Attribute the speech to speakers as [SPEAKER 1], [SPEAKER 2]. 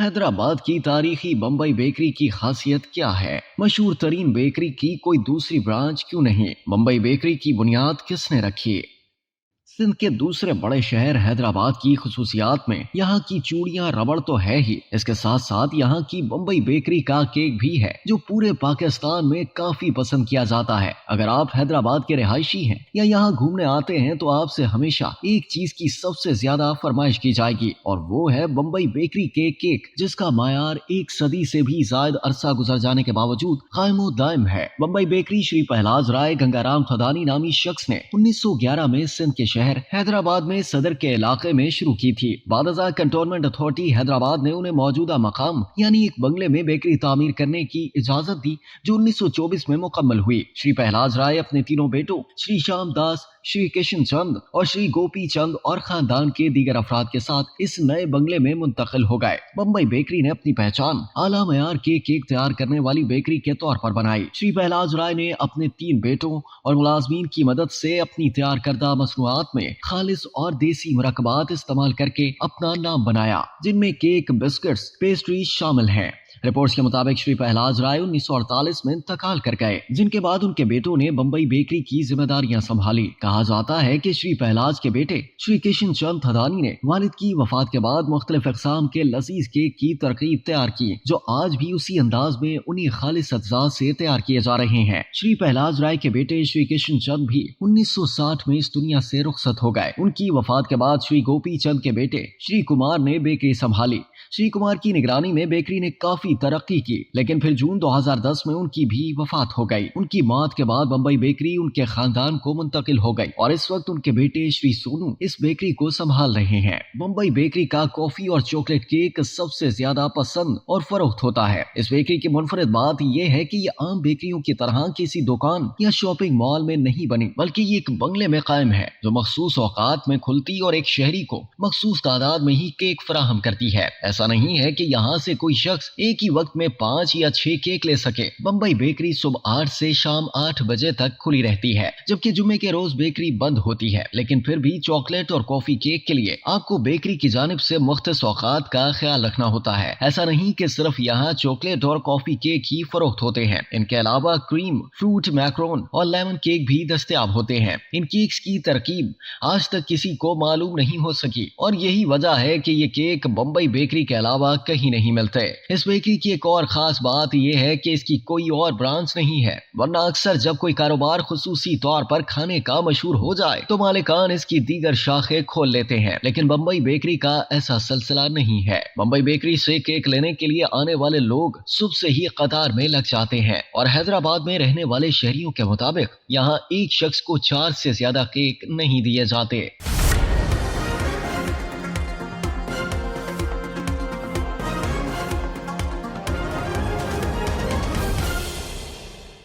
[SPEAKER 1] حیدرآباد کی تاریخی بمبئی بیکری کی خاصیت کیا ہے؟ مشہور ترین بیکری کی کوئی دوسری برانچ کیوں نہیں؟ بمبئی بیکری کی بنیاد کس نے رکھی؟ سندھ کے دوسرے بڑے شہر حیدرآباد کی خصوصیات میں یہاں کی چوڑیاں ربڑ تو ہے ہی، اس کے ساتھ ساتھ یہاں کی بمبئی بیکری کا کیک بھی ہے جو پورے پاکستان میں کافی پسند کیا جاتا ہے۔ اگر آپ حیدرآباد کے رہائشی ہیں یا یہاں گھومنے آتے ہیں تو آپ سے ہمیشہ ایک چیز کی سب سے زیادہ فرمائش کی جائے گی اور وہ ہے بمبئی بیکری کے کیک، جس کا معیار 1 صدی سے بھی زائد عرصہ گزر جانے کے باوجود قائم و دائم ہے۔ بمبئی بیکری شری پہلاج رائے گنگارام تھدانی نامی شخص نے 1911 میں سندھ کے شہر حیدرآباد میں صدر کے علاقے میں شروع کی تھی۔ بعد ازاں کنٹونمنٹ اتھارٹی حیدرآباد نے انہیں موجودہ مقام یعنی ایک بنگلے میں بیکری تعمیر کرنے کی اجازت دی جو 1924 میں مکمل ہوئی۔ شری پہلاج رائے اپنے تینوں بیٹوں شری شام داس، شری کشن چند اور شری گوپی چند اور خاندان کے دیگر افراد کے ساتھ اس نئے بنگلے میں منتقل ہو گئے۔ بمبئی بیکری نے اپنی پہچان اعلیٰ معیار کے کیک تیار کرنے والی بیکری کے طور پر بنائی۔ شری پہلاج رائے نے اپنے 3 بیٹوں اور ملازمین کی مدد سے اپنی تیار کردہ مصنوعات میں خالص اور دیسی مرکبات استعمال کر کے اپنا نام بنایا، جن میں کیک، بسکٹس، پیسٹریز شامل ہیں۔ رپورٹس کے مطابق شری پہلاج رائے 1948 میں انتقال کر گئے، جن کے بعد ان کے بیٹوں نے بمبئی بیکری کی ذمہ داریاں سنبھالی۔ کہا جاتا ہے کہ شری پہلاج کے بیٹے شری کشن چند تھدانی نے والد کی وفات کے بعد مختلف اقسام کے لذیذ کیک کی ترکیب تیار کی، جو آج بھی اسی انداز میں انہی خالص اجزاء سے تیار کیے جا رہے ہیں۔ شری پہلاج رائے کے بیٹے شری کشن چند بھی 1960 میں اس دنیا سے رخصت ہو گئے۔ ان کی وفات کے بعد شری گوپی چند کے بیٹے شری کمار نے بیکری سنبھالی۔ شری کمار کی نگرانی میں بیکری نے کافی ترقی کی، لیکن پھر جون 2010 میں ان کی بھی وفات ہو گئی۔ ان کی موت کے بعد بمبئی بیکری ان کے خاندان کو منتقل ہو گئی اور اس وقت ان کے بیٹے شری سونو اس بیکری کو سنبھال رہے ہیں۔ بمبئی بیکری کا کافی اور چاکلیٹ کیک سب سے زیادہ پسند اور فروخت ہوتا ہے۔ اس بیکری کی منفرد بات یہ ہے کہ یہ عام بیکریوں کی طرح کسی دکان یا شاپنگ مال میں نہیں بنی، بلکہ یہ ایک بنگلے میں قائم ہے جو مخصوص اوقات میں کھلتی اور ایک شہری کو مخصوص تعداد میں ہی کیک فراہم کرتی ہے۔ ایسا نہیں ہے کہ یہاں سے کوئی شخص ایک ہی وقت میں 5 یا 6 کیک لے سکے۔ بمبئی بیکری صبح 8 سے شام 8 بجے تک کھلی رہتی ہے، جبکہ جمعے کے روز بیکری بند ہوتی ہے، لیکن پھر بھی چاکلیٹ اور کافی کیک کے لیے آپ کو بیکری کی جانب سے مختص اوقات کا خیال رکھنا ہوتا ہے۔ ایسا نہیں کہ صرف یہاں چاکلیٹ اور کافی کیک ہی فروخت ہوتے ہیں، ان کے علاوہ کریم، فروٹ، میکرون اور لیمن کیک بھی دستیاب ہوتے ہیں۔ ان کیکس کی ترکیب آج تک کسی کو معلوم نہیں ہو سکی اور یہی وجہ ہے کہ یہ کیک بمبئی بیکری کے علاوہ کہیں نہیں ملتے۔ اس بیکری کی ایک اور خاص بات یہ ہے کہ اس کی کوئی اور برانچ نہیں ہے، ورنہ اکثر جب کوئی کاروبار خصوصی طور پر کھانے کا مشہور ہو جائے تو مالکان اس کی دیگر شاخیں کھول لیتے ہیں، لیکن بمبئی بیکری کا ایسا سلسلہ نہیں ہے۔ بمبئی بیکری سے کیک لینے کے لیے آنے والے لوگ صبح سے ہی قطار میں لگ جاتے ہیں اور حیدرآباد میں رہنے والے شہریوں کے مطابق یہاں ایک شخص کو 4 سے زیادہ کیک نہیں دیے جاتے۔